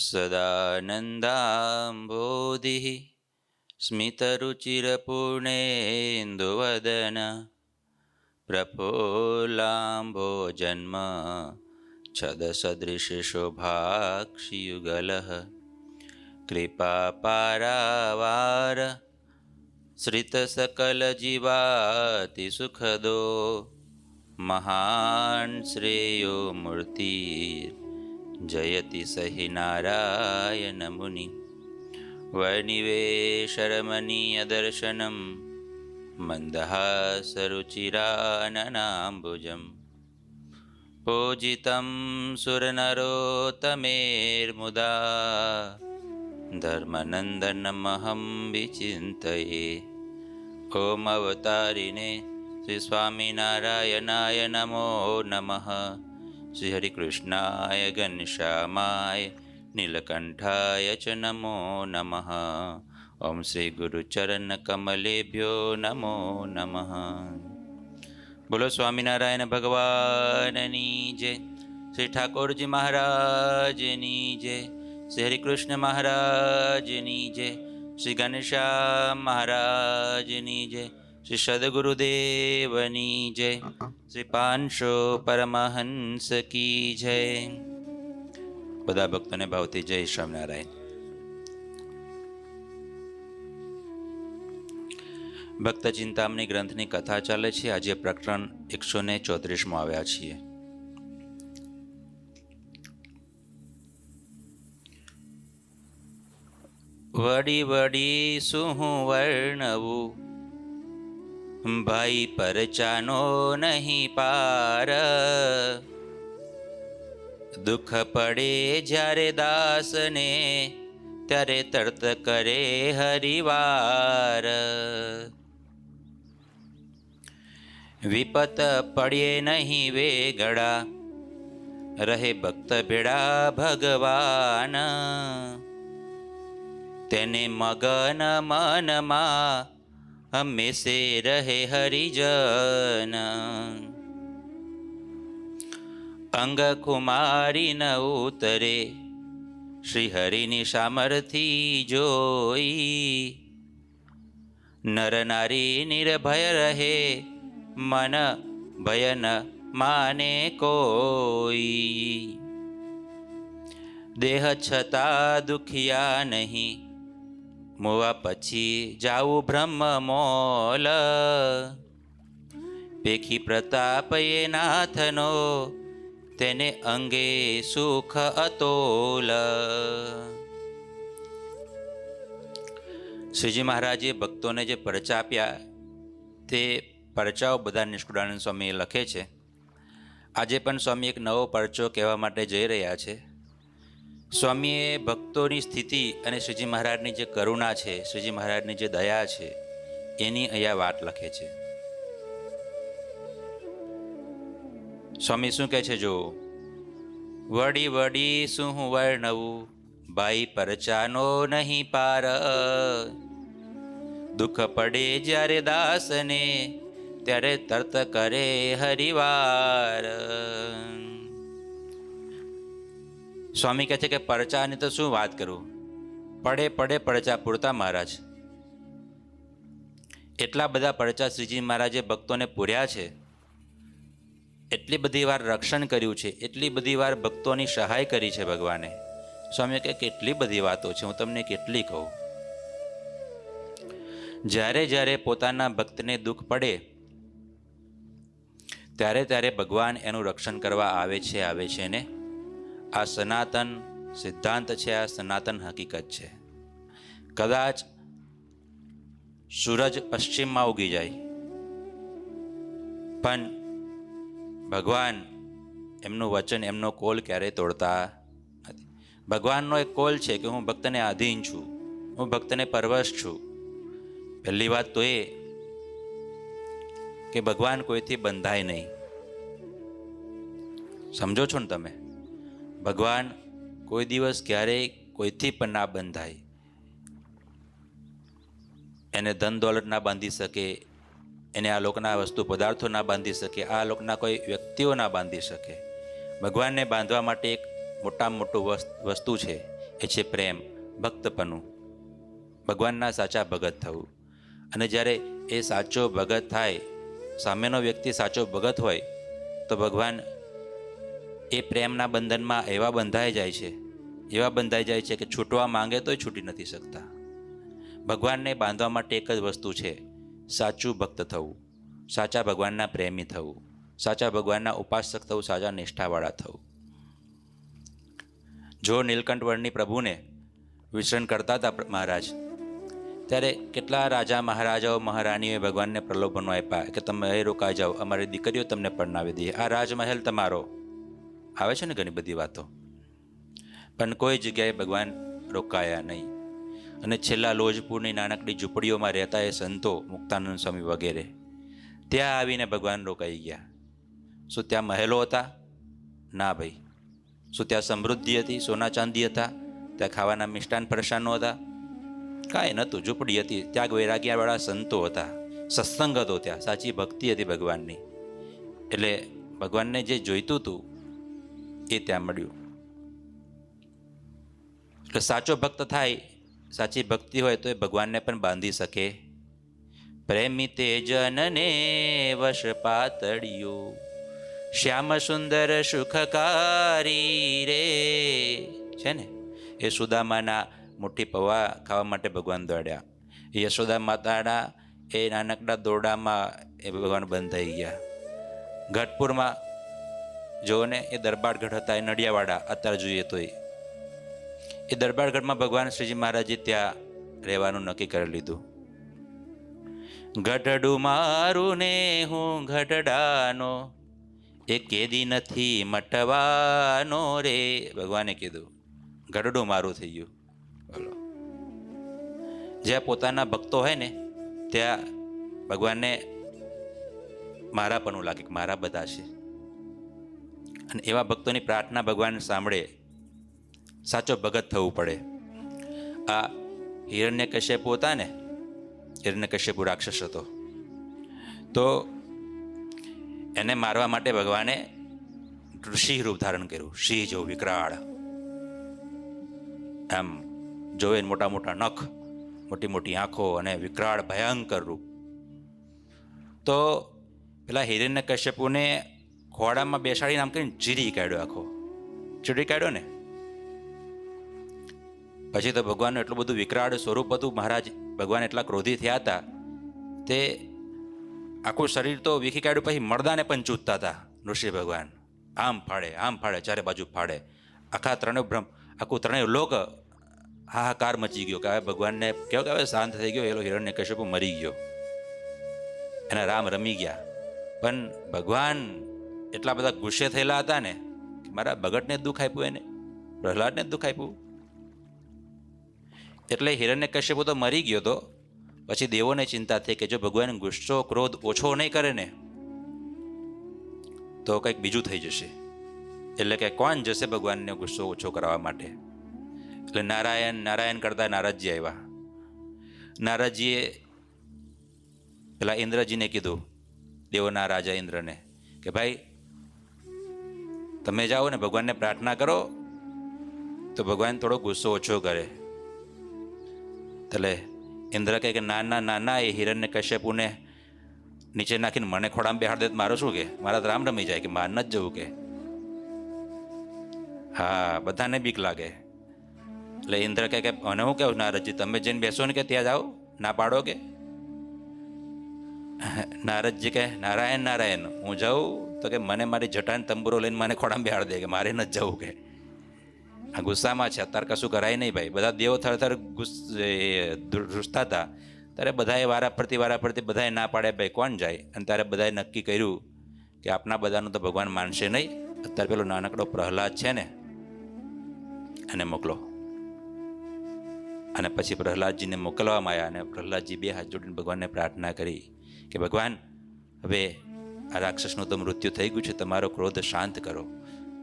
સદાનંદાંબોધિः સ્મિતરુચિરપૂર્ણેन्दુવદન પ્રફુલ્લાંભોજન્મ છદસદૃશશોભાક્ષિયુગલः કૃપાપારાવાર શ્રિતસકલજીવાતિસુખદો મહાન શ્રેયો મૂર્તિર્જયતિ સહિ નારાયણ મુનિ વનિવેશરમણીયદર્શનમ મંદહાસરુચિરાનનાંબુજમ પૂજિतं સુરનરોત્તમેર્મુદા ધર્મનંદનમહં વિચિંતયે. ઓમ અવતારિણે શ્રી સ્વામિનારાયણાય નમો નમઃ. શ્રી હરિકૃષ્ણાય ઘનશ્યામાય નીલકંઠાય ચ નમો નમઃ. ઓમ શ્રી ગુરુચરણકમલેભ્યો નમો નમઃ. બોલો સ્વામિનારાયણ ભગવાનની જય. શ્રી ઠાકોરજી મહારાજની જય. શ્રી હરિકૃષ્ણ મહારાજની જય. શ્રી ઘનશ્યામ મહારાજની જય. શ્રી સદગુરુદેવની જય. શ્રી પાંચસો પરમહંસ કી જય. બધા ભક્તોને ભાવથી જય સ્વામિનારાયણ. ભક્ત ચિંતામણી ગ્રંથની કથા ચાલે છે. આજે પ્રકરણ 134માં આવ્યા છીએ. વડી વડી શું વર્ણવું, ભાઈ પરચાનો નહીં પાર. દુઃખ પડે જ્યારે દાસને, ત્યારે તરત કરે હરિવાર. વિપત પડ્યે નહીં વેગળા, રહે ભક્ત ભેળા ભગવાન. તેને મગન મનમાં હંમેશે રહે હરિજન. અંગ કુમારી ન ઉતરે, શ્રી હરિની સામર્થી જોઈ. નર નારી નિર્ભય રહે, મન ભય ન માને કોઈ. દેહ છતાં દુખિયા નહીં, મોવા પછી જાવું બ્રહ્મ મોલ. પેખી પ્રતાપ એ નાથનો, તેને અંગે સુખ અતોલ. શ્રીજી મહારાજે ભક્તોને જે પરચા આપ્યા તે પરચાઓ બધા નિષ્કુળાનંદ સ્વામી લખે છે. આજે પણ સ્વામી એક નવો પરચો કહેવા માટે જઈ રહ્યા છે. સ્વામીએ ભક્તોની સ્થિતિ અને શ્રીજી મહારાજની જે કરુણા છે, શ્રીજી મહારાજની જે દયા છે, એની અહીંયા વાત લખે છે. સ્વામી શું કહે છે? જો વડી વડી શું વર્ણવું, ભાઈ પરચાનો નહીં પાર. દુઃખ પડે જ્યારે દાસને, ત્યારે તરત કરે હરિવાર. સ્વામી કહે છે કે પરચાની તો શું વાત કરું, પડે પડે પરચા પૂરતા મહારાજ. એટલા બધા પરચા શ્રીજી મહારાજે ભક્તોને પૂર્યા છે. એટલી બધી વાર રક્ષણ કર્યું છે, એટલી બધી વાર ભક્તોની સહાય કરી છે ભગવાને. સ્વામી કહે કેટલી બધી વાતો છે, હું તમને કેટલી કહું. જ્યારે જ્યારે પોતાના ભક્તને દુઃખ પડે, ત્યારે ત્યારે ભગવાન એનું રક્ષણ કરવા આવે છે ને. આ સનાતન સિદ્ધાંત છે, આ સનાતન હકીકત છે. કદાચ સૂરજ પશ્ચિમમાં ઉગી જાય, પણ ભગવાન એમનું વચન, એમનો કોલ ક્યારેય તોડતા નથી. ભગવાનનો એક કોલ છે કે હું ભક્તને આધીન છું, હું ભક્તને પરવશ છું. પહેલી વાત તો એ કે ભગવાન કોઈથી બંધાય નહીં. સમજો છો ને તમે? ભગવાન કોઈ દિવસ ક્યારેય કોઈથી પણ ના બંધાય. એને ધન દોલત ના બાંધી શકે, એને આ લોકના વસ્તુ પદાર્થો ના બાંધી શકે, આ લોકના કોઈ વ્યક્તિઓ ના બાંધી શકે. ભગવાનને બાંધવા માટે એક મોટામાં મોટું વસ્તુ છે, એ છે પ્રેમ, ભક્તપણું, ભગવાનના સાચા ભગત થવું. અને જ્યારે એ સાચો ભગત થાય, સામેનો વ્યક્તિ સાચો ભગત હોય, તો ભગવાન એ પ્રેમના બંધનમાં એવા બંધાઈ જાય છે કે છૂટવા માંગે તોય છૂટી નથી શકતા. ભગવાનને બાંધવા માટે એક જ વસ્તુ છે, સાચું ભક્ત થવું, સાચા ભગવાનના પ્રેમી થવું, સાચા ભગવાનના ઉપાસક થવું, સાચા નિષ્ઠાવાળા થવું. જો નીલકંઠ વર્ણિ પ્રભુને વિચરણ કરતા હતા મહારાજ, ત્યારે કેટલા રાજા મહારાજાઓ મહારાણીઓએ ભગવાનને પ્રલોભનો આપ્યા કે તમે અહીં રોકાઈ જાઓ, અમારી દીકરીઓ તમને પરણાવી દઈએ, આ રાજમહેલ તમારો. આવે છે ને ઘણી બધી વાતો, પણ કોઈ જગ્યાએ ભગવાન રોકાયા નહીં. અને છેલ્લા લોજપુરની નાનકડી ઝૂંપડીઓમાં રહેતા એ સંતો, મુક્તાનંદ સ્વામી વગેરે, ત્યાં આવીને ભગવાન રોકાઈ ગયા. શું ત્યાં મહેલો હતા? ના ભાઈ. શું ત્યાં સમૃદ્ધિ હતી, સોના ચાંદી હતા? ત્યાં ખાવાના મિષ્ટાન ફરસાનો હતા? કાંઈ નહોતું, ઝૂંપડી હતી. ત્યાગ વૈરાગ્યવાળા સંતો હતા, સત્સંગ હતો ત્યાં, સાચી ભક્તિ હતી ભગવાનની. એટલે ભગવાનને જે જોઈતું હતું એ ત્યાં મળ્યું. એટલે સાચો ભક્ત થાય, સાચી ભક્તિ હોય તો એ ભગવાનને પણ બાંધી શકે. પ્રેમી તેજનને વશ પાતળિયું, શ્યામ સુંદર સુખકારી રે. છે ને, એ સુદામાના મુઠ્ઠી પૌવા ખાવા માટે ભગવાન દોડ્યા. યશોદા માતાના એ નાનકડા દોરડામાં એ ભગવાન બંધ થઈ ગયા. ગઢપુરમાં જુઓ ને, એ દરબારગઢ હતા, એ નડિયાવાડા અત્યારે જોઈએ તો એ દરબારગઢમાં ભગવાન શ્રીજી મહારાજે ત્યાં રહેવાનું નક્કી કરી લીધું. ગઢડું મારું ને હું ગઢડાનો, એ કેદી નથી મટવાનો રે, ભગવાને કીધું. ગઢડું મારું થઈ ગયું. બોલો, જ્યાં પોતાના ભક્તો હોય ને ત્યાં ભગવાનને મારાપણું લાગે કે મારા બધા છે. અને એવા ભક્તોની પ્રાર્થના ભગવાન સાંભળે. સાચો ભગત થવું પડે. આ હિરણ્યકશ્યપુ હતા ને, હિરણ્યકશ્યપુ રાક્ષસ હતો, તો એને મારવા માટે ભગવાને સિંહ રૂપ ધારણ કર્યું. સિંહ જેવું વિકરાળ, આમ જોવે મોટા મોટા નખ, મોટી મોટી આંખો અને વિકરાળ ભયંકર રૂપ. તો પેલા હિરણ્યકશ્યપુને ખોડામાં બેસાડીને આમ કરીને ચીરી કાઢ્યો, આખો ચીરી કાઢ્યો ને. પછી તો ભગવાનનું એટલું બધું વિકરાળ સ્વરૂપ હતું, મહારાજ ભગવાન એટલા ક્રોધી થયા હતા, તે આખું શરીર તો વીખી કાઢ્યું. પછી મરદાને પણ ચૂતતા હતા ઋષિ ભગવાન. આમ ફાડે, ચારે બાજુ ફાડે. આખું ત્રણેય લોક હાહાકાર મચી ગયો કે હવે ભગવાનને કહો કે હવે શાંત થઈ ગયો, એલો હિરણ્યકશ્યપુ મરી ગયો, એના રામ રમી ગયા. પણ ભગવાન એટલા બધા ગુસ્સે થયેલા હતા ને કે મારા ભગતને જ દુઃખ આપ્યું, એને પ્રહલાદને જ દુઃખ આપ્યું. એટલે હિરણ્યકશ્યપુ તો મરી ગયો તો પછી દેવોને ચિંતા થઈ કે જો ભગવાન ગુસ્સો ક્રોધ ઓછો નહીં કરે ને તો કંઈક બીજું થઈ જશે. એટલે કે કોણ જશે ભગવાનને ગુસ્સો ઓછો કરવા માટે? એટલે નારાયણ કરતા નારદજી આવ્યા. નારદજીએ પેલા ઇન્દ્રજીને કીધું, દેવોના રાજા ઇન્દ્રને, કે ભાઈ તમે જાઓ ને ભગવાનને પ્રાર્થના કરો તો ભગવાન થોડો ગુસ્સો ઓછો કરે. એટલે ઇન્દ્ર કહે કે ના, એ હિરણ્યકશ્યપુને નીચે નાખીને મને ખોડામાં બેહાડ દે તો મારું શું? કે મારા તો રામ રમી જાય, કે માર ન જ જવું કે. હા, બધાને બીક લાગે. એટલે ઇન્દ્ર કહે કે મને હું કહું નારદજી, તમે જઈને બેસો ને કે ત્યાં જાઓ, ના પાડો કે. નારદજી કહે નારાયણ હું જાઉં તો કે મને મારી જટાને તંબુરો લઈને મને ખોડામાં બેહાડ દે, કે મારે ન જ જવું કે. આ ગુસ્સામાં છે, અત્યારે કશું કરાય નહીં ભાઈ. બધા દેવો થર ધ્રુસતા હતા, ત્યારે બધાએ વારા ફરતી બધાએ ના પાડે, ભાઈ કોણ જાય? અને ત્યારે બધાએ નક્કી કર્યું કે આપના બધાનું તો ભગવાન માનશે નહીં, અત્યારે પેલો નાનકડો પ્રહલાદ છે ને એને મોકલો. અને પછી પ્રહલાદજીને મોકલવામાં આવ્યા. અને પ્રહલાદજી બે હાથ જોડીને ભગવાનને પ્રાર્થના કરી કે ભગવાન હવે આ રાક્ષસનું તો મૃત્યુ થઈ ગયું છે, તમારો ક્રોધ શાંત કરો.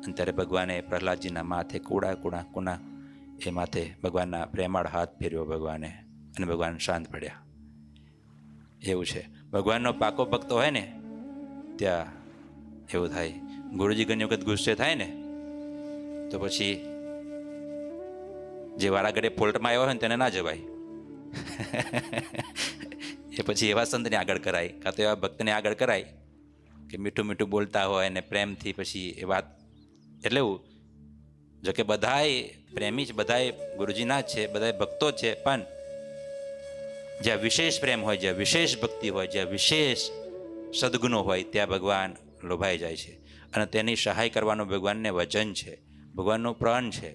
અને ત્યારે ભગવાને પ્રહલાદજીના માથે કુણા એ માથે ભગવાનના પ્રેમાળ હાથ ફેર્યો ભગવાને, અને ભગવાન શાંત પડ્યા. એવું છે, ભગવાનનો પાકો ભક્ત હોય ને ત્યાં એવું થાય. ગુરુજી ઘણી વખત ગુસ્સે થાય ને તો પછી જે વારાઘડે ફોલ્ટમાં આવ્યો હોય ને તેને ના જવાય. એ પછી એવા સંતને આગળ કરાય, કાં તો એવા ભક્તને આગળ કરાય કે મીઠું મીઠું બોલતા હોય અને પ્રેમથી પછી એ વાત. એટલે એવું જો કે બધાય પ્રેમી જ, બધાય ગુરુજીના જ છે, બધાય ભક્તો જ છે, પણ જ્યાં વિશેષ પ્રેમ હોય, જ્યાં વિશેષ ભક્તિ હોય, જ્યાં વિશેષ સદગુણો હોય, ત્યાં ભગવાન લોભાઈ જાય છે. અને તેની સહાય કરવાનું ભગવાનને વચન છે, ભગવાનનું પ્રણ છે.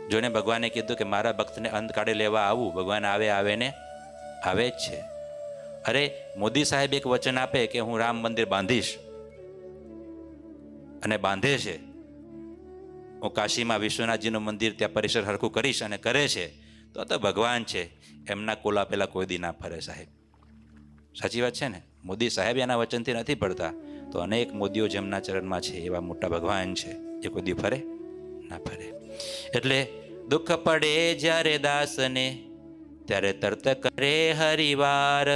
જોને ભગવાને કીધું કે મારા ભક્તને અંતકાળે લેવા આવું, ભગવાન આવે ને આવે જ છે. અરે મોદી સાહેબ એક વચન આપે કે હું રામ મંદિર બાંધીશ, અને બાંધે છે. હું કાશીમાં વિશ્વનાથજીનું મંદિર ત્યાં પરિસર હરખું કરીશ અને કરે છે, તો ભગવાન છે. એમના કોલા પેલા કોઈ દી ના ફરે સાહેબ. સાચી વાત છે ને. મોદી સાહેબ એના વચનથી નથી ફરતા, તો અનેક મોદીઓ જેમના ચરણમાં છે એવા મોટા ભગવાન છે, એ કોઈ દી ફરે ના ફરે. એટલે દુઃખ પડે જ્યારે દાસને, ત્યારે તરત કરે હરિવાર.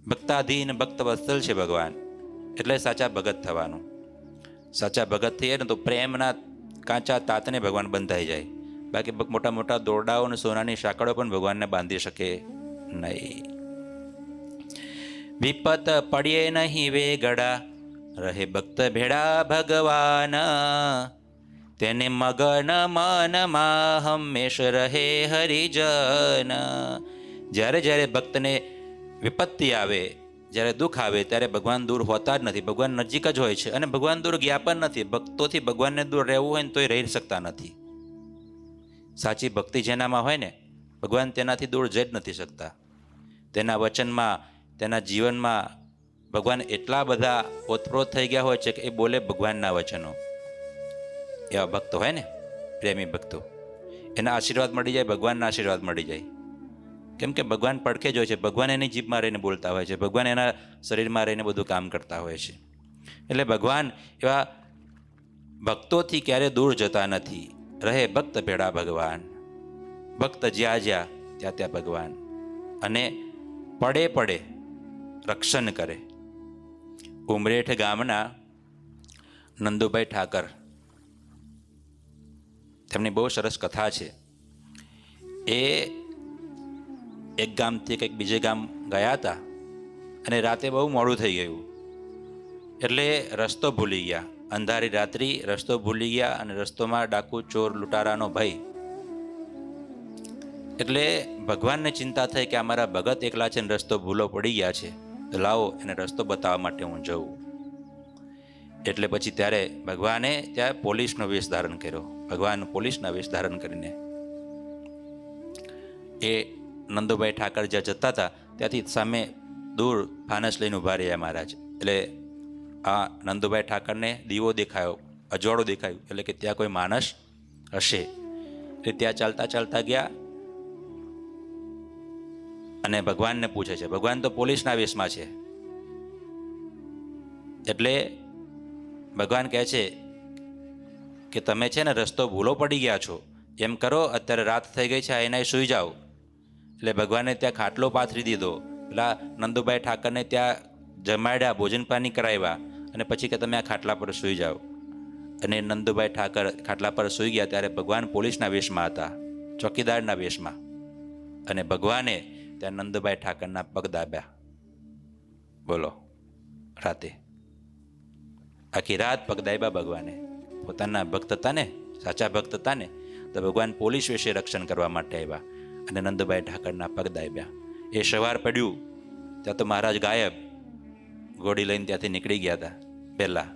ભક્તાધીન ભક્ત વત્સલ છે ભગવાન, એટલે સાચા ભગત થવાનું. સાચા ભગત થઈએ ને તો પ્રેમના કાચા તાતને ભગવાન બંધાઈ જાય. બાકી મોટા મોટા દોરડાઓ અને સોનાની સાંકળો પણ ભગવાનને બાંધી શકે નહીં. વિપત પડ્યે નહીં વેગડા, રહે ભક્ત ભેડા ભગવાન. તેને મગન મનમાં હંમેશ રહે હરિજન. જ્યારે જ્યારે ભક્તને વિપત્તિ આવે, જ્યારે દુઃખ આવે, ત્યારે ભગવાન દૂર હોતા જ નથી. ભગવાન નજીક જ હોય છે, અને ભગવાન દૂર ગયા પણ નથી. ભક્તોથી ભગવાનને દૂર રહેવું હોય ને તોય રહી શકતા નથી. સાચી ભક્તિ જેનામાં હોય ને, ભગવાન તેનાથી દૂર જઈ જ નથી શકતા. તેના વચનમાં, તેના જીવનમાં ભગવાન એટલા બધા ઓતપ્રોત થઈ ગયા હોય છે કે એ બોલે ભગવાનના વચનો. એવા ભક્તો હોય ને, પ્રેમી ભક્તો, એના આશીર્વાદ મળી જાય, ભગવાનના આશીર્વાદ મળી જાય. કેમ કે ભગવાન પડખે જ હોય છે. ભગવાન એની જીભમાં રહીને બોલતા હોય છે, ભગવાન એના શરીરમાં રહીને બધું કામ કરતા હોય છે. એટલે ભગવાન એવા ભક્તોથી ક્યારે દૂર જતા નથી. રહે ભક્ત ભેળા ભગવાન. ભક્ત જ્યાં જ્યાં ત્યાં ત્યાં ભગવાન. અને પડે પડે રક્ષણ કરે. ઉમરેઠ ગામના નંદુભાઈ ઠાકર, તેમની બહુ સરસ કથા છે. એ એક ગામથી કંઈક બીજે ગામ ગયા હતા, અને રાતે બહુ મોડું થઈ ગયું, એટલે રસ્તો ભૂલી ગયા. અંધારી રાત્રિ રસ્તો ભૂલી ગયા, અને રસ્તોમાં ડાકુ ચોર લૂંટારાનો ભય. એટલે ભગવાનને ચિંતા થઈ કે અમારા ભગત એકલા છે ને રસ્તો ભૂલો પડી ગયા છે, તો લાવો એને રસ્તો બતાવવા માટે હું જઉં. એટલે પછી ત્યારે ભગવાને ત્યાં પોલીસનો વેશ ધારણ કર્યો. ભગવાન પોલીસના વેશ ધારણ કરીને એ નંદુભાઈ ઠાકર જ્યાં જતા હતા ત્યાંથી સામે દૂર ફાનસ લઈને ઊભા રહ્યા મહારાજ. એટલે આ નંદુભાઈ ઠાકરને દીવો દેખાયો, અજવાળું દેખાયું, એટલે કે ત્યાં કોઈ માણસ હશે. એટલે ત્યાં ચાલતા ચાલતા ગયા અને ભગવાનને પૂછે છે. ભગવાન તો પોલીસના વેશમાં છે. એટલે ભગવાન કહે છે કે તમે છે ને રસ્તો ભૂલો પડી ગયા છો, એમ કરો અત્યારે રાત થઈ ગઈ છે, એના સૂઈ જાઓ. એટલે ભગવાને ત્યાં ખાટલો પાથરી દીધો. પેલા નંદુભાઈ ઠાકરને ત્યાં જમાડ્યા, ભોજન પાણી કરાવ્યા, અને પછી કે તમે આ ખાટલા પર સૂઈ જાઓ. અને નંદુભાઈ ઠાકર ખાટલા પર સૂઈ ગયા ત્યારે ભગવાન પોલીસના વેશમાં હતા, ચોકીદારના વેશમાં. અને ભગવાને ત્યાં નંદુભાઈ ઠાકરના પગ દાબ્યા. બોલો, રાતે આખી રાત પગ દાબ્યા ભગવાને. પોતાના ભક્ત હતા ને, સાચા ભક્ત હતા ને, તો ભગવાન પોલીસ વિશે રક્ષણ કરવા માટે આવ્યા અને નંદુભાઈ ઠાકરના પગ દાબ્યા. એ સવાર પડ્યું ત્યાં તો મહારાજ ગાયબ, ઘોડી લઈને ત્યાંથી નીકળી ગયા હતા. પહેલાં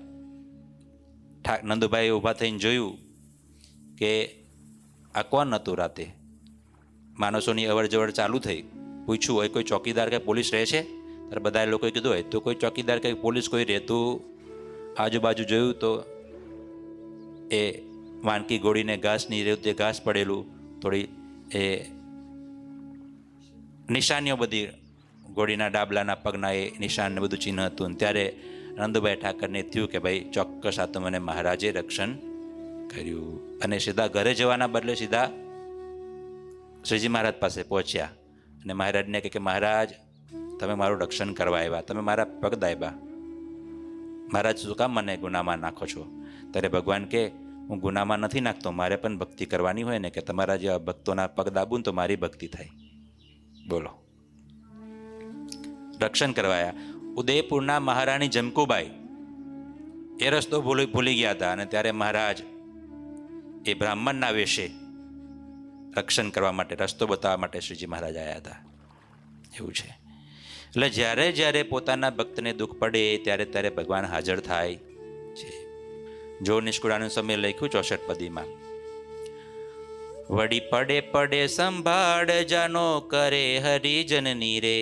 નંદુભાઈએ ઊભા થઈને જોયું કે આ કોણ હતું. રાતે માણસોની અવર જવર ચાલુ થઈ. પૂછ્યું હોય કોઈ ચોકીદાર કે પોલીસ રહે છે? ત્યારે બધા લોકોએ કીધું હોય તો કોઈ ચોકીદાર કે પોલીસ કોઈ રહેતું. આજુબાજુ જોયું તો એ વાનકી ઘોડીને ઘાસની રહ્યું, તે ઘાસ પડેલું, થોડી એ નિશાનીઓ બધી ઘોડીના ડાબલાના પગના એ નિશાન ને બધું ચિહ્ન હતું. ત્યારે નંદુભાઈ ઠાકરને થયું કે ભાઈ ચોક્કસ આ તો મને મહારાજે રક્ષણ કર્યું. અને સીધા ઘરે જવાના બદલે સીધા શ્રીજી મહારાજ પાસે પહોંચ્યા અને મહારાજને કહે કે મહારાજ તમે મારું રક્ષણ કરવા આવ્યા, તમે મારા પગ દાબ્યા, મહારાજ શું કામ મને ગુનામાં નાખો છો? ત્યારે ભગવાન કે હું ગુનામાં નથી નાખતો, મારે પણ ભક્તિ કરવાની હોય ને, કે તમારા જેવા ભક્તોના પગ દાબું તો મારી ભક્તિ થાય. બોલો. રક્ષણ કરવાયા. ઉદયપુરના મહારાણી જમકુબાઈ એ રસ્તો ભૂલી ગયા હતા, અને ત્યારે મહારાજ એ બ્રાહ્મણના વેશે રક્ષણ કરવા માટે, રસ્તો બતાવવા માટે શ્રીજી મહારાજ આવ્યા હતા. એવું છે. એટલે જ્યારે જ્યારે પોતાના ભક્તને દુઃખ પડે ત્યારે ત્યારે ભગવાન હાજર થાય છે. જો નિષ્કુળાનંદ સ્વામીએ લખ્યું 64 પદીમાં, વડી પડે પડે સંભાળ જાનો કરે હરિજનની રે,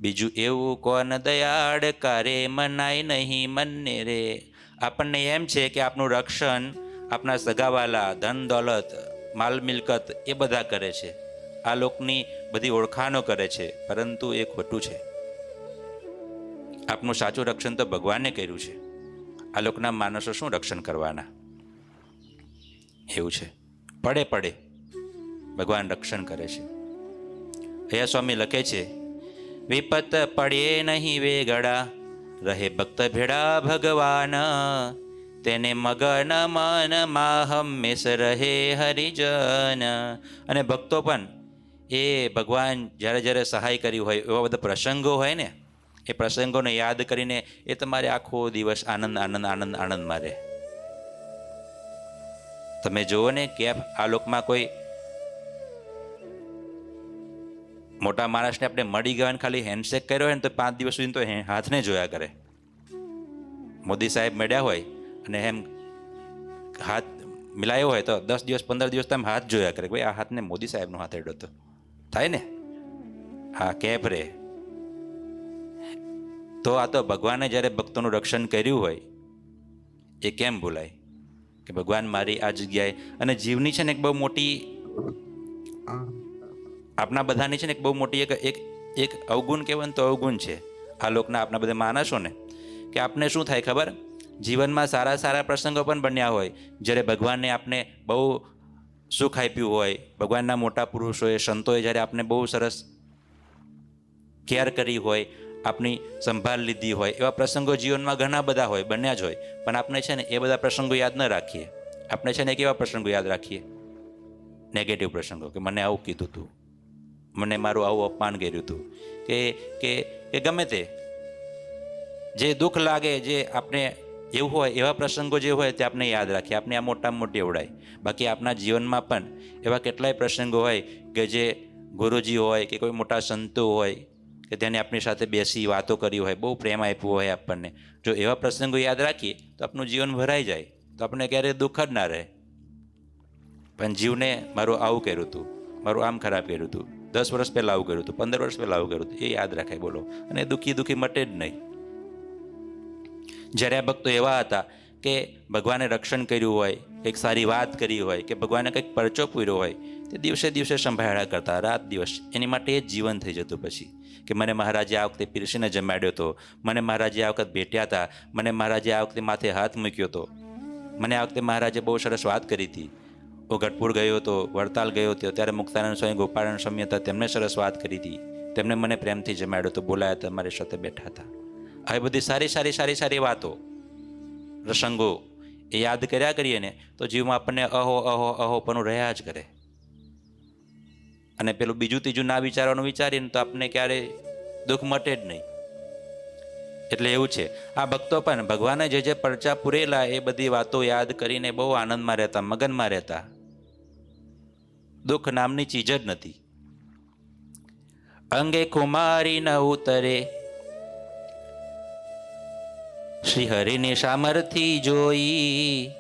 બીજું એવું કોણ દયાળ કરે મનાય નહીં મનને રે. આપણને એમ છે કે આપનું રક્ષણ આપના સગાવાલા, ધન દોલત, માલ મિલકત એ બધા કરે છે, આ લોકની બધી ઓળખાણો કરે છે, પરંતુ એ ખોટું છે. આપનું સાચું રક્ષણ તો ભગવાને કર્યું છે. આ લોકના માણસો શું રક્ષણ કરવાના? એવું છે. પડે પડે ભગવાન રક્ષણ કરે છે. અહીંયા સ્વામી લખે છે, વિપત પડે નહીં વેગડા, રહે ભક્ત ભેડા ભગવાન, તેને મગન મનમાં હંમેશ રહે હરિજન. અને ભક્તો પણ એ ભગવાન જ્યારે જ્યારે સહાય કરી હોય, એવા બધા પ્રસંગો હોય ને, એ પ્રસંગોને યાદ કરીને એ તમારે આખો દિવસ આનંદ આનંદ આનંદ આનંદમાં રહે. તમે જુઓ ને કે આ લોકમાં કોઈ મોટા માણસને આપણે મળી ગયા ખાલી હેન્ડશેક કર્યો હોય ને તો 5 દિવસ સુધી તો હાથને જોયા કરે. મોદી સાહેબ મળ્યા હોય અને એમ હાથ મિલાયો હોય તો 10 દિવસ 15 દિવસ તમે હાથ જોયા કરે, ભાઈ આ હાથને મોદી સાહેબનો હાથ અડ્યો તો થાય ને. હા, કેપ રે. તો આ તો ભગવાને જ્યારે ભક્તોનું રક્ષણ કર્યું હોય એ કેમ ભૂલાય કે ભગવાન મારી આ જગ્યાએ. અને જીવની છે ને એક બહુ મોટી, આપણા બધાની છે ને એક બહુ મોટી એક અવગુણ કહેવાય ને તો અવગુણ છે આ લોકના આપણા બધા માણસો ને, કે આપને શું થાય ખબર, જીવનમાં સારા સારા પ્રસંગો પણ બન્યા હોય, જ્યારે ભગવાનને આપને બહુ સુખ આપ્યું હોય, ભગવાનના મોટા પુરુષોએ, સંતોએ જ્યારે આપને બહુ સરસ કેર કરી હોય, આપની સંભાળ લીધી હોય, એવા પ્રસંગો જીવનમાં ઘણા બધા હોય, બન્યા જ હોય. પણ આપણે છે ને એ બધા પ્રસંગો યાદ ન રાખીએ. આપણે છે ને કેવા પ્રસંગો યાદ રાખીએ? નેગેટિવ પ્રસંગો, કે મને આવું કીધું હતું, મને મારું આવું અપમાન કર્યું હતું, કે ગમે તે જે દુઃખ લાગે, જે આપણે એવું હોય, એવા પ્રસંગો જે હોય તે આપણે યાદ રાખીએ, આપણે આ મોટામાં મોટી એવડાય. બાકી આપણા જીવનમાં પણ એવા કેટલાય પ્રસંગો હોય કે જે ગુરુજી હોય કે કોઈ મોટા સંતો હોય કે તેને આપણી સાથે બેસી વાતો કરી હોય, બહુ પ્રેમ આપ્યો હોય આપણને, જો એવા પ્રસંગો યાદ રાખીએ તો આપણું જીવન ભરાઈ જાય, તો આપણે ક્યારેય દુઃખ જ ના રહે. પણ જીવને મારું આવું કર્યું હતું, મારું આમ ખરાબ કર્યું હતું, 10 વર્ષ પહેલાં આવું કર્યું હતું, 15 વર્ષ પહેલાં આવું કર્યું હતું, એ યાદ રાખાય. બોલો. અને દુઃખી દુઃખી મટે જ નહીં. જ્યારે આ ભક્તો એવા હતા કે ભગવાને રક્ષણ કર્યું હોય, કંઈક સારી વાત કરી હોય, કે ભગવાને કંઈક પરચો પૂર્યો હોય, તે દિવસે દિવસે સંભાળ્યા કરતા, રાત દિવસ એની માટે એ જ જીવન થઈ જતું. પછી કે મને મહારાજે આ વખતે પીરસીને જમાડ્યો હતો, મને મહારાજે આ વખત ભેટ્યા હતા, મને મહારાજે આ વખતે માથે હાથ મૂક્યો હતો, મને આ વખતે મહારાજે બહુ સરસ વાત કરી હતી. હું ગઢપુર ગયો હતો, વડતાલ ગયો હતો, ત્યારે મુક્તાનંદ સ્વામી, ગોપાળાનંદ સ્વામી હતા, તેમને સરસ વાત કરી હતી, તેમને મને પ્રેમથી જમાડ્યો હતો, બોલાયા હતા, મારી સાથે બેઠા હતા. આવી બધી સારી સારી સારી સારી વાતો, પ્રસંગો એ યાદ કર્યા કરીએ ને તો જીવમાં આપણને અહો અહો અહો પણ રહ્યા જ કરે. અને પેલું બીજું ત્રીજું ના વિચારવાનું વિચારીને તો આપણે ક્યારેય દુઃખ મટે જ નહીં. એટલે એવું છે, આ ભક્તો પણ ભગવાને જે જે પરચા પૂરેલા એ બધી વાતો યાદ કરીને બહુ આનંદમાં રહેતા, મગનમાં રહેતા. દુઃખ નામની ચીજ જ નથી. અંગે કુમારી ન ઉતરે, શ્રી હરિની સામર્થિ જોઈ,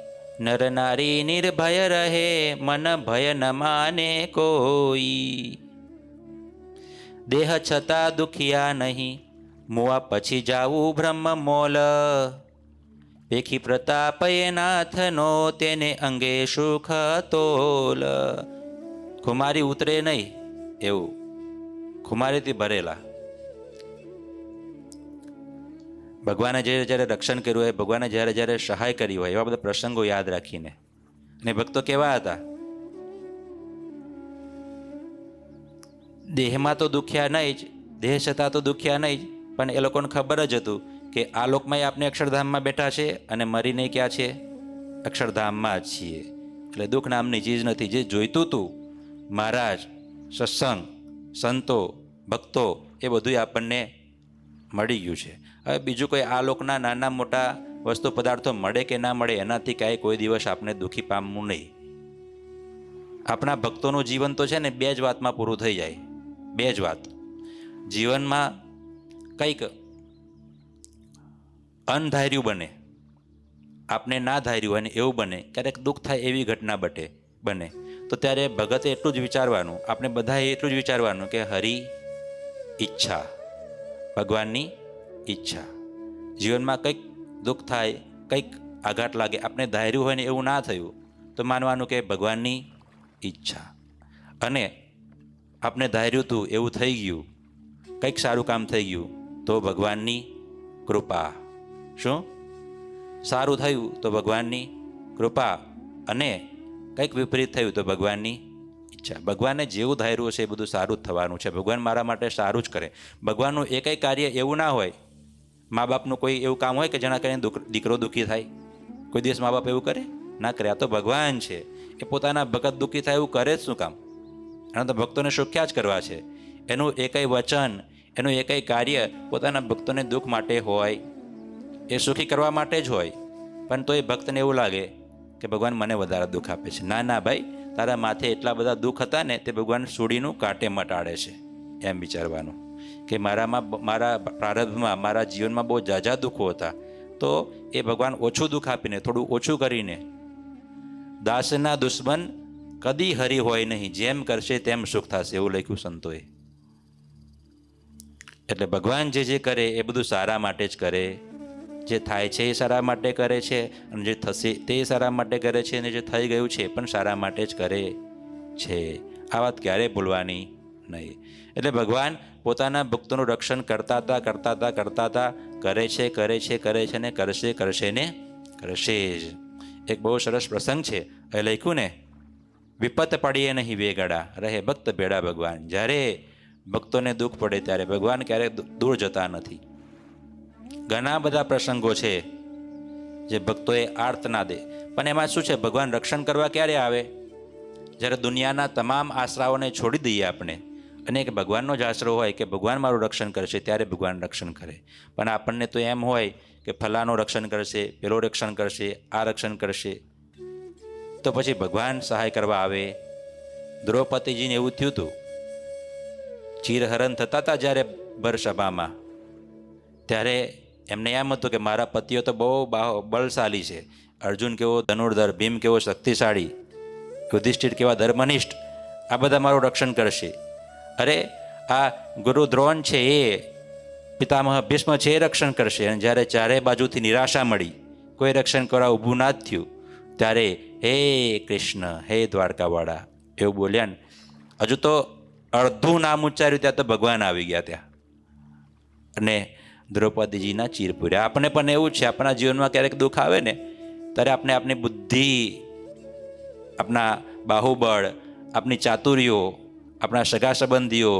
નર નારી નિર્ભય રહે, મન ભય ન માને કોઈ. દેહ છતાં દુખિયા નહીં, મુઆ પછી જાવું બ્રહ્મ મોલ, પેખી પ્રતાપ એ નાથનો, તેને અંગે સુખ તોલ. ખુમારી ઉતરે નહીં એવું, ખુમારીથી ભરેલા. ભગવાને જ્યારે જ્યારે રક્ષણ કર્યું હોય, ભગવાને જ્યારે જ્યારે સહાય કરી હોય, એવા બધા પ્રસંગો યાદ રાખીને. અને ભક્તો કેવા હતા? દેહમાં તો દુખ્યા નહીં જ, દેહ છતાં તો દુખ્યા નહીં જ, પણ એ લોકોને ખબર જ હતું કે આ લોકમાં આપણે અક્ષરધામમાં બેઠા છે અને મરીને ક્યાં છે? અક્ષરધામમાં જ છીએ. એટલે દુઃખ નામની ચીજ નથી. જે જોઈતું હતું મહારાજ, સત્સંગ, સંતો, ભક્તો, એ બધું આપણને મળી ગયું છે. હવે બીજું કોઈ આ લોકના નાના મોટા વસ્તુ પદાર્થો મળે કે ના મળે એનાથી કાંઈ કોઈ દિવસ આપણે દુઃખી પામવું નહીં. આપણા ભક્તોનું જીવન તો છે ને 2 જ વાતમાં પૂરું થઈ જાય. 2 જ વાત. જીવનમાં કંઈક અનધાર્યું બને, આપને ના ધાર્યું હોય ને એવું બને, ક્યારેક દુઃખ થાય એવી ઘટના બને તો ત્યારે ભગતે એટલું જ વિચારવાનું, આપણે બધાએ એટલું જ વિચારવાનું કે હરિ ઈચ્છા, ભગવાનની ઈચ્છા. જીવનમાં કંઈક દુઃખ થાય, કંઈક આઘાત લાગે, આપણે ધાર્યું હોય ને એવું ના થયું તો માનવાનું કે ભગવાનની ઈચ્છા. અને આપણે ધાર્યું હતું એવું થઈ ગયું, કંઈક સારું કામ થઈ ગયું તો ભગવાનની કૃપા. શું સારું થયું તો ભગવાનની કૃપા, અને કંઈક વિપરીત થયું તો ભગવાનની ઈચ્છા. ભગવાને જેવું ધાર્યું છે એ બધું સારું જ થવાનું છે. ભગવાન મારા માટે સારું જ કરે. ભગવાનનું એકય કાર્ય એવું ના હોય. મા બાપનું કોઈ એવું કામ હોય કે જેના કરીને દીકરો દુઃખી થાય? કોઈ દિવસ મા બાપ એવું કરે? ના કરે. આ તો ભગવાન છે, એ પોતાના ભગત દુઃખી થાય એવું કરે જ શું કામ? એના તો ભક્તોને સુખ્યા જ કરવા છે. એનું એકય વચન, એનું એકય કાર્ય પોતાના ભક્તોને દુઃખ માટે હોય, એ સુખી કરવા માટે જ હોય. પણ તો એ ભક્તને એવું લાગે કે ભગવાન મને વધારે દુઃખ આપે છે. ના ના ભાઈ, તારા માથે એટલા બધા દુઃખ હતા ને તે ભગવાન સૂડીનું કાંટે મટાડે છે, એમ વિચારવાનું. કે મારા પ્રારબ્ધમાં, મારા જીવનમાં બહુ ઝાઝા દુઃખો હતા, તો એ ભગવાન ઓછું દુઃખ આપીને, થોડું ઓછું કરીને, દાસના દુશ્મન કદી હરી હોય નહીં, જેમ કરશે તેમ સુખ થશે, એવું લખ્યું સંતોએ. એટલે ભગવાન જે કરે એ બધું સારા માટે જ કરે. જે થાય છે એ સારા માટે કરે છે, અને જે થશે તે સારા માટે કરે છે, અને જે થઈ ગયું છે પણ સારા માટે જ કરે છે. આ વાત ક્યારેય ભૂલવાની નહીં. એટલે ભગવાન પોતાના ભક્તોનું રક્ષણ કરતા હતા, કરે છે ને કરશે ને કરશે જ. એક બહુ સરસ પ્રસંગ છે, એ લખ્યું ને, વિપત પડીએ નહીં વેગડા, રહે ભક્ત ભેડા ભગવાન. જ્યારે ભક્તોને દુઃખ પડે ત્યારે ભગવાન ક્યારેક દૂર જતા નથી. ઘણા બધા પ્રસંગો છે જે ભક્તોએ આર્તના દે, પણ એમાં શું છે, ભગવાન રક્ષણ કરવા ક્યારે આવે? જ્યારે દુનિયાના તમામ આશરાઓને છોડી દઈએ આપણે, અને એક ભગવાનનો જ આશરો હોય કે ભગવાન મારું રક્ષણ કરશે, ત્યારે ભગવાન રક્ષણ કરે. પણ આપણને તો એમ હોય કે ફલાનો રક્ષણ કરશે, પેલો રક્ષણ કરશે, આ રક્ષણ કરશે, તો પછી ભગવાન સહાય કરવા આવે? દ્રૌપદીજીને એવું થયું હતું. ચીરહરણ થતા હતા જ્યારે ભરસભામાં, ત્યારે એમને એમ હતું કે મારા પતિઓ તો બહુ બળશાલી છે. અર્જુન કેવો ધનુર્ધર, ભીમ કેવો શક્તિશાળી, યુધિષ્ઠિર કેવા ધર્મનિષ્ઠ, આ બધા મારું રક્ષણ કરશે. અરે આ ગુરુ દ્રોણ છે, એ પિતામહ ભીષ્મ છે, એ રક્ષણ કરશે. અને જ્યારે ચારે બાજુથી નિરાશા મળી, કોઈ રક્ષણ કરવા ઊભું ના જ થયું, ત્યારે હે કૃષ્ણ, હે દ્વારકાવાળા એવું બોલ્યા ને, હજુ તો અડધું નામ ઉચ્ચાર્યું ત્યાં તો ભગવાન આવી ગયા ત્યાં, અને દ્રૌપદીજીના ચીર પૂર્યા. આપણે પણ એવું છે, આપણા જીવનમાં ક્યારેક દુઃખ આવે ને ત્યારે આપણે આપણી બુદ્ધિ, આપણા બાહુબળ, આપણી ચાતુરીઓ, આપણા સગા સંબંધીઓ,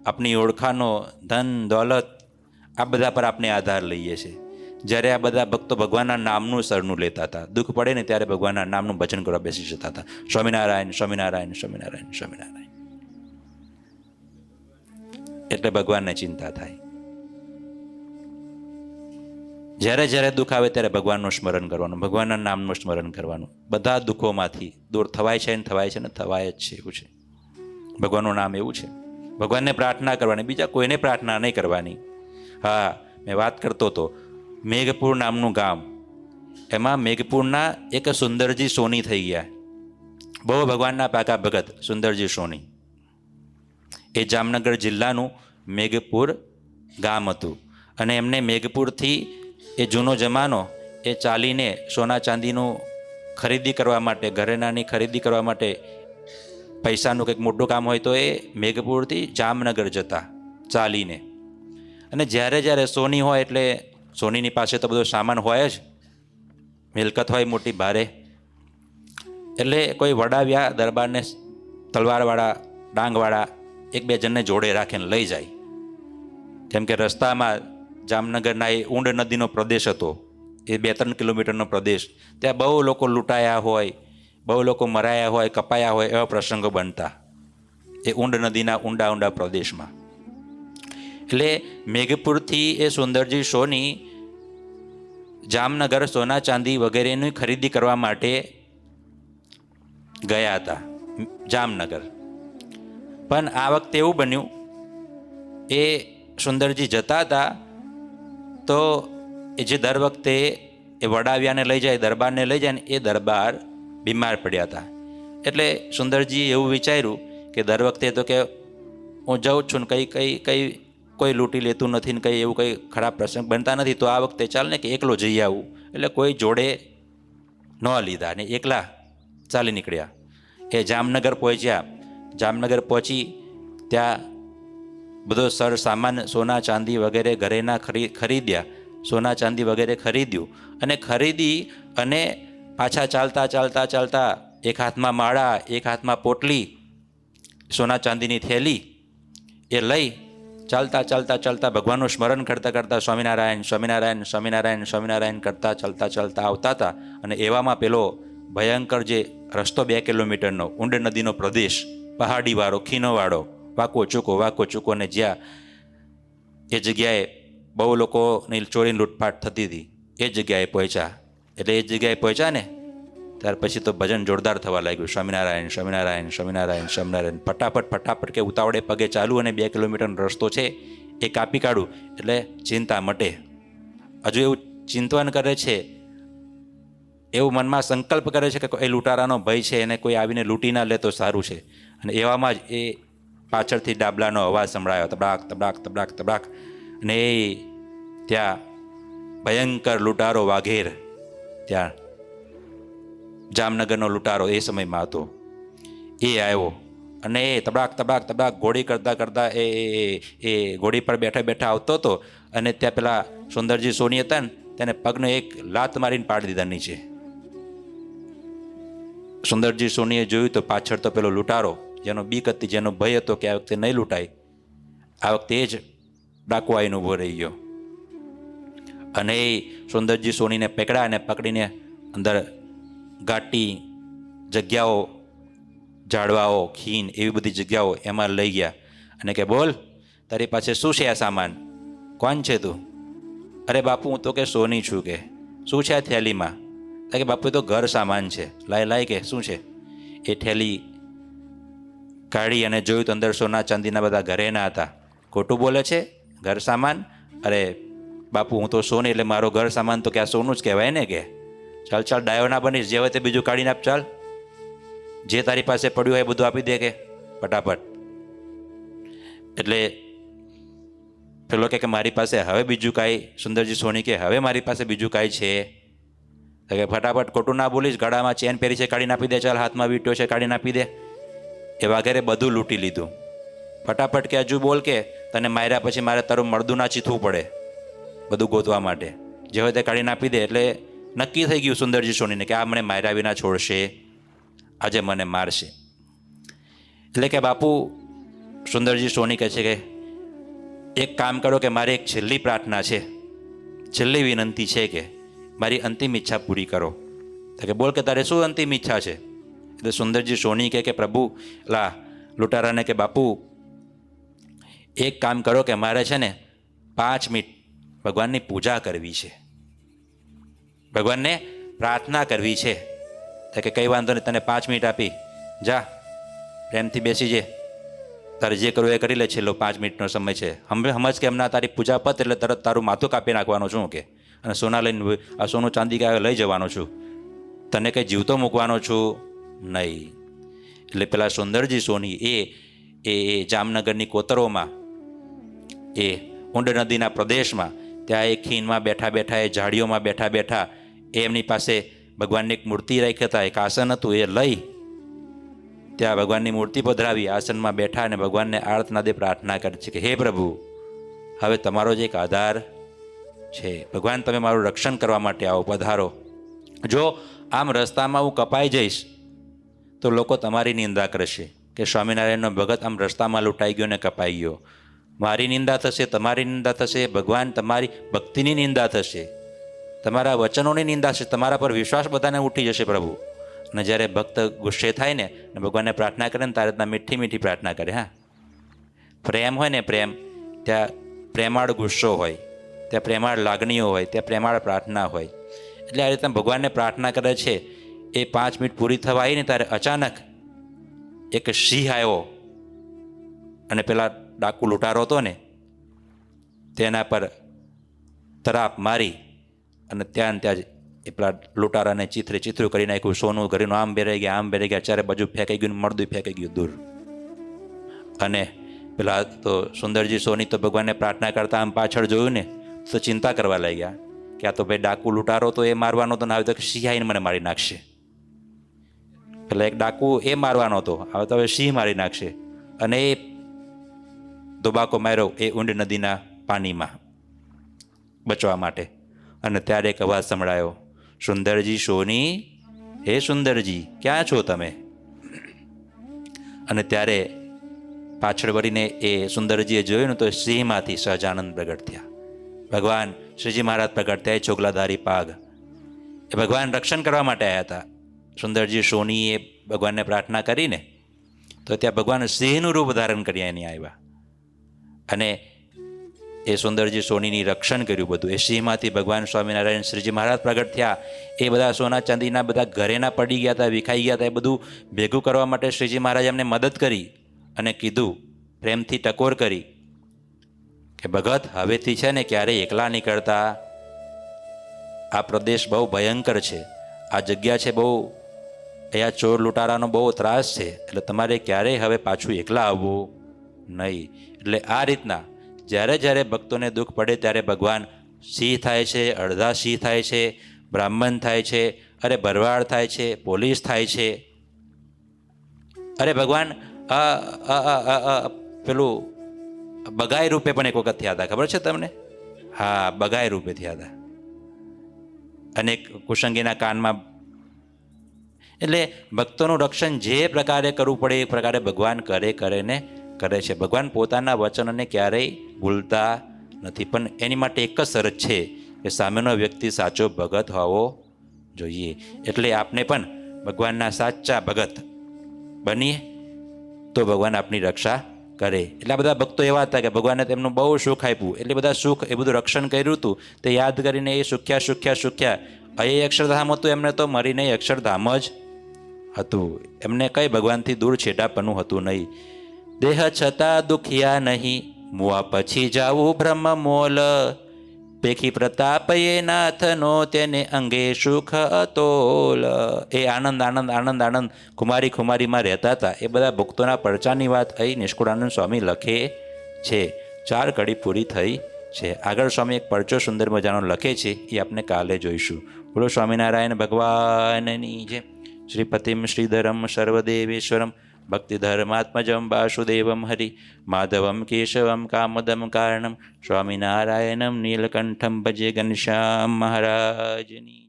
આપણી ઓળખાનો, ધન દોલત, આ બધા પર આપણે આધાર લઈએ છીએ. જ્યારે આ બધા ભક્તો ભગવાનના નામનું શરણું લેતા હતા, દુઃખ પડે ને ત્યારે ભગવાનના નામનું ભજન કરવા બેસી જતા હતા. સ્વામિનારાયણ, સ્વામિનારાયણ, સ્વામિનારાયણ, સ્વામિનારાયણ. એટલે ભગવાનને ચિંતા થાય. જ્યારે જ્યારે દુઃખ આવે ત્યારે ભગવાનનું સ્મરણ કરવાનું, ભગવાનના નામનું સ્મરણ કરવાનું. બધા દુઃખોમાંથી દૂર થવાય છે ને થવાય છે ને થવાય જ છે. એવું છે ભગવાનનું નામ, એવું છે. ભગવાનને પ્રાર્થના કરવાની, બીજા કોઈને પ્રાર્થના નહીં કરવાની. હા, મેં વાત કરતો હતો મેઘપુર નામનું ગામ, એમાં મેઘપુરના એક સુંદરજી સોની થઈ ગયા, બહુ ભગવાનના પાકા ભગત સુંદરજી સોની. એ જામનગર જિલ્લાનું મેઘપુર ગામ હતું. અને એમને મેઘપુરથી એ જૂનો જમાનો, એ ચાલીને સોના ચાંદીનું ખરીદી કરવા માટે, ઘરેણાની ખરીદી કરવા માટે, પૈસાનું કંઈક મોટું કામ હોય તો એ મેઘપુરથી જામનગર જતા ચાલીને. અને જ્યારે જ્યારે સોની હોય એટલે સોનીની પાસે તો બધો સામાન હોય જ, મિલકત હોય મોટી ભારે. એટલે કોઈ વડાવ્યા દરબારને તલવારવાળા, ડાંગવાળા એક બે જણને જોડે રાખીને લઈ જાય. કેમ કે રસ્તામાં જામનગરના એ ઊંડ નદીનો પ્રદેશ હતો, એ 2-3 કિલોમીટરનો પ્રદેશ. ત્યાં બહુ લોકો લૂંટાયા હોય, બહુ લોકો મરાયા હોય, કપાયા હોય એવા પ્રસંગો બનતા એ ઊંડ નદીના ઊંડા ઊંડા પ્રદેશમાં. એટલે મેઘપુરથી એ સુંદરજી સોની જામનગર સોના ચાંદી વગેરેની ખરીદી કરવા માટે ગયા હતા જામનગર. પણ આ વખતે એવું બન્યું, એ સુંદરજી જતા હતા તો એ જે દર વખતે એ વડાવ્યાને લઈ જાય, દરબારને લઈ જાય ને એ દરબાર બીમાર પડ્યા હતા. એટલે સુંદરજીએ એવું વિચાર્યું કે દર વખતે તો કે હું જાઉં છું ને કંઈ કોઈ લૂંટી લેતું નથી ને કંઈ એવું કંઈ ખરાબ પ્રસંગ બનતા નથી, તો આ વખતે ચાલ ને કે એકલો જઈ આવું. એટલે કોઈ જોડે ન લીધા ને એકલા ચાલી નીકળ્યા. એ જામનગર પહોંચ્યા. જામનગર પહોંચી ત્યાં બધો સર સામાન સોના ચાંદી વગેરે ઘરેના ખરીદ્યા, સોના ચાંદી વગેરે ખરીદ્યું અને ખરીદી અને પાછા ચાલતા ચાલતા ચાલતા એક હાથમાં માળા, એક હાથમાં પોટલી, સોના ચાંદીની થેલી એ લઈ ચાલતા ચાલતા ચાલતા ભગવાનનું સ્મરણ કરતાં કરતાં સ્વામિનારાયણ સ્વામિનારાયણ સ્વામિનારાયણ સ્વામિનારાયણ કરતાં ચાલતા ચાલતા આવતા હતા. અને એવામાં પેલો ભયંકર જે રસ્તો 2 કિલોમીટરનો ઊંડ નદીનો પ્રદેશ, પહાડીવાળો, ખીણોવાળો, વાંકો ચૂકો ને જ્યાં એ જગ્યાએ બહુ લોકોની ચોરીની લૂંટફાટ થતી હતી એ જગ્યાએ પહોંચ્યા. એટલે એ જગ્યાએ પહોંચ્યા ને ત્યાર પછી તો ભજન જોરદાર થવા લાગ્યું. સ્વામિનારાયણ સ્વામિનારાયણ સ્વામિનારાયણ સ્વામિનારાયણ ફટાફટ કે ઉતાવળે પગે ચાલુ અને 2 કિલોમીટરનો રસ્તો છે એ કાપી કાઢું એટલે ચિંતા મટે. હજુ એવું ચિંતન કરે છે, એવું મનમાં સંકલ્પ કરે છે કે એ લૂંટારાનો ભય છે એને કોઈ આવીને લૂંટી ના લે તો સારું છે. અને એવામાં જ એ પાછળથી ડાબલાનો અવાજ સંભળાયો, તબડાક તબડાક તબડાક તબડાક. અને એ ત્યાં ભયંકર લૂંટારો વાઘેર, ત્યાં જામનગરનો લૂંટારો એ સમયમાં હતો, એ આવ્યો અને એ તબડાક તબડાક તબડાક ઘોડી કરતાં કરતાં એ ઘોડી પર બેઠા બેઠા આવતો હતો. અને ત્યાં પેલા સુંદરજી સોની હતા ને તેને પગને એક લાત મારીને પાડી દીધા નીચે. સુંદરજી સોનીએ જોયું તો પાછળ તો પેલો લૂંટારો, જેનો બીક હતી, જેનો ભય હતો કે આ વખતે નહીં લૂંટાય, આ વખતે એ જ ડાકુ આવીને ઊભો રહી ગયો. અને એ સુંદરજી સોનીને પકડ્યા અને પકડીને અંદર ઘાટી જગ્યાઓ, ઝાડવાઓ, ખીણ એવી બધી જગ્યાઓ એમાં લઈ ગયા. અને કે બોલ, તારી પાસે શું છે આ સામાન? કોણ છે તું? અરે બાપુ હું તો કે સોની છું. કે શું છે આ થેલીમાં? કે બાપુ એ તો ઘર સામાન છે. લાય કે શું છે? એ થેલી કાઢી અને જોયું તો અંદર સોના ચાંદીના બધા ઘરેના હતા. ખોટું બોલે છે? ઘર સામાન? અરે બાપુ હું તો સોની એટલે મારો ઘર સામાન તો કે આ સોનું જ કહેવાય ને. કે ચાલ ચાલ ડાયો ના બનીશ, જે હોય તે બીજું કાઢીને આપ. ચાલ, જે તારી પાસે પડ્યું હોય એ બધું આપી દે કે ફટાફટ. એટલે પેલો કે મારી પાસે હવે બીજું કાંઈ, સુંદરજી સોની કે હવે મારી પાસે બીજું કાંઈ છે? કે ફટાફટ ખોટું ના બોલીશ, ગળામાં ચેન પહેરી છે કાઢીને આપી દે. ચાલ, હાથમાં વીંટ્યો છે કાઢીને આપી દે. એ વાઘેરે બધું લૂંટી લીધું. ફટાફટ કે હજુ બોલ, કે તને માર્યા પછી મારે તારું મળદું ના ચીથવું પડે બધું ગોતવા માટે. જે હોય તે કાઢીને આપી દે. એટલે નક્કી થઈ ગયું સુંદરજી સોનીને કે આ મને માર્યા વિના છોડશે, આજે મને મારશે. એટલે કે બાપુ, સુંદરજી સોની કહે છે કે એક કામ કરો, કે મારી એક છેલ્લી પ્રાર્થના છે, છેલ્લી વિનંતી છે, કે મારી અંતિમ ઈચ્છા પૂરી કરો. તો કે બોલ, કે તારે શું અંતિમ ઈચ્છા છે? એટલે સુંદરજી સોની કે પ્રભુ, લા લૂંટારાને કે બાપુ એક કામ કરો, કે મારે છે ને 5 મિનિટ ભગવાનની પૂજા કરવી છે, ભગવાનને પ્રાર્થના કરવી છે. તો કે કંઈ વાંધો નહીં, તને 5 મિનિટ આપી, જા પ્રેમથી બેસી જે, તારે જે કરવું એ કરી લે, છેલ્લો 5 મિનિટનો સમય છે. સમજ કે હમણાં તારી પૂજા પત એટલે તરત તારું માથું કાપી નાખવાનું છું, કે અને સોના લઈને આ સોનું ચાંદી કે લઈ જવાનો છું, તને કંઈ જીવતો મૂકવાનો છું નહીં. એટલે પેલા સુંદરજી સોની એ જામનગરની કોતરોમાં, એ ઊંડ નદીના પ્રદેશમાં, ત્યાં એ ખીણમાં બેઠા બેઠા, એ ઝાડીઓમાં બેઠા બેઠા એ એમની પાસે ભગવાનની એક મૂર્તિ રાખી હતા, એક આસન હતું, એ લઈ ત્યાં ભગવાનની મૂર્તિ પધરાવી, આસનમાં બેઠા અને ભગવાનને આર્તનાદે પ્રાર્થના કરે છે કે હે પ્રભુ, હવે તમારો જ એક આધાર છે, ભગવાન તમે મારું રક્ષણ કરવા માટે આવો, પધારો. જો આમ રસ્તામાં હું કપાઈ જઈશ તો લોકો તમારી નિંદા કરશે કે સ્વામિનારાયણનો ભગત આમ રસ્તામાં લૂંટાઈ ગયો ને કપાઈ ગયો. મારી નિંદા થશે, તમારી નિંદા થશે, ભગવાન તમારી ભક્તિની નિંદા થશે. તમારા વચનોની નિંદા છે, તમારા પર વિશ્વાસ બધાને ઉઠી જશે પ્રભુ. અને જ્યારે ભક્ત ગુસ્સે થાય ને ભગવાનને પ્રાર્થના કરે ને તારે રીતના મીઠી મીઠી પ્રાર્થના કરે. હા, પ્રેમ હોય ને પ્રેમ, ત્યાં પ્રેમાળ ગુસ્સો હોય, ત્યાં પ્રેમાળ લાગણીઓ હોય, ત્યાં પ્રેમાળ પ્રાર્થના હોય. એટલે આ રીતના ભગવાનને પ્રાર્થના કરે છે. એ 5 મિનિટ પૂરી થવા આવી ને ત્યારે અચાનક એક સિંહ આવ્યો અને પેલા ડાકુ લૂંટારો હતો ને તેના પર તરાપ મારી અને ત્યાં જ એ પેલા લૂંટારાને ચીથરું કરી નાખ્યું. સોનું ઘરેનું આમ બેરાઈ ગયા, આમ બેરાઈ ગયા, ચારે બાજુ ફેંકાઈ ગયું, મળદું ફેંકાઈ ગયું દૂર. અને પેલા તો સુંદરજી સોની તો ભગવાનને પ્રાર્થના કરતા આમ પાછળ જોયું ને તો ચિંતા કરવા લાગ્યા કે આ તો ભાઈ ડાકુ લૂંટારો તો એ મારવાનો તો ના આવે તો સિંહ આવીને મને મારી નાખશે. પેલા એક ડાકુ એ મારવાનો હતો, હવે તો હવે સિંહ મારી નાખશે. અને એ દોબાકો માર્યો એ ઊંડ નદીના પાણીમાં બચવા માટે. અને ત્યારે એક અવાજ સંભળાયો, સુંદરજી સોની, હે સુંદરજી ક્યાં છો તમે? અને ત્યારે પાછળ વળીને એ સુંદરજીએ જોયું ને તો સિંહમાંથી સહજાનંદ પ્રગટ થયા. ભગવાન શ્રીજી મહારાજ પ્રગટ થયા, ચોગલાધારી પાગ. એ ભગવાન રક્ષણ કરવા માટે આવ્યા હતા. સુંદરજી સોનીએ ભગવાનને પ્રાર્થના કરીને તો ત્યાં ભગવાન સિંહનું રૂપ ધારણ કરી એની આવ્યા અને એ સુંદરજી સોનીની રક્ષણ કર્યું બધું. એ સિંહમાંથી ભગવાન સ્વામિનારાયણ શ્રીજી મહારાજ પ્રગટ થયા. એ બધા સોના ચાંદીના બધા ઘરેના પડી ગયા હતા, વિખાઈ ગયા હતા. એ બધું ભેગું કરવા માટે શ્રીજી મહારાજ એમને મદદ કરી અને કીધું, પ્રેમથી ટકોર કરી કે ભગત હવેથી છે ને ક્યારેય એકલા નીકળતા. આ પ્રદેશ બહુ ભયંકર છે, આ જગ્યા છે બહુ, અહીંયા ચોર લૂંટારાનો બહુ ત્રાસ છે, એટલે તમારે ક્યારેય હવે પાછું એકલા આવવું નહીં. એટલે આ રીતના જ્યારે જ્યારે ભક્તોને દુઃખ પડે ત્યારે ભગવાન સિંહ થાય છે, અડધા સિંહ થાય છે, બ્રાહ્મણ થાય છે, અરે ભરવાડ થાય છે, પોલીસ થાય છે. અરે ભગવાન પેલું બગાઈ રૂપે પણ એક વખત થયા હતા, ખબર છે તમને? હા, બગાઈ રૂપે થયા હતા. અનેક કુસંગીના કાનમાં. એટલે ભક્તોનું રક્ષણ જે પ્રકારે કરવું પડે એ પ્રકારે ભગવાન કરે છે. ભગવાન પોતાના વચનને ક્યારેય ભૂલતા નથી. પણ એની માટે એક જ શરત છે કે સામેનો વ્યક્તિ સાચો ભગત હોવો જોઈએ. એટલે આપને પણ ભગવાનના સાચા ભગત બનીએ તો ભગવાન આપની રક્ષા કરે. એટલા બધા ભક્તો એવા હતા કે ભગવાને તેમનું બહુ સુખ આપ્યું, એટલે બધા સુખ એ બધું રક્ષણ કર્યું હતું તે યાદ કરીને એ સુખ્યા. અહીં અક્ષરધામ હતું, એમને તો મરીને અક્ષરધામ જ હતું. એમને કંઈ ભગવાનથી દૂર છેટાપણું હતું નહીં. દેહ છતાં દુખિયા નહીં, મુઆ પછી જાવું બ્રહ્મ મોલ. પેખી પ્રતાપ એ નાથનો તેને અંગે સુખ અતોલ. એ આનંદ ખુમારીમાં રહેતા હતા. એ બધા ભક્તોના પરચાની વાત અહીં નિષ્કુળાનંદ સ્વામી લખે છે. 4 કડી પૂરી થઈ છે. આગળ સ્વામી એક પરચો સુંદર મજાનો લખે છે, એ આપણે કાલે જોઈશું. બોલો સ્વામિનારાયણ ભગવાનની જય. શ્રીપતિમ શ્રીધરમ સર્વદેવેશ્વરમ ભક્તિધર્માત્મજમ વાસુદેવમ હરિ માધવમ કેશવમ કામદમ કારણમ સ્વામિનારાયણમ નીલકંઠમ ભજે ઘનશ્યામ મહારાજની.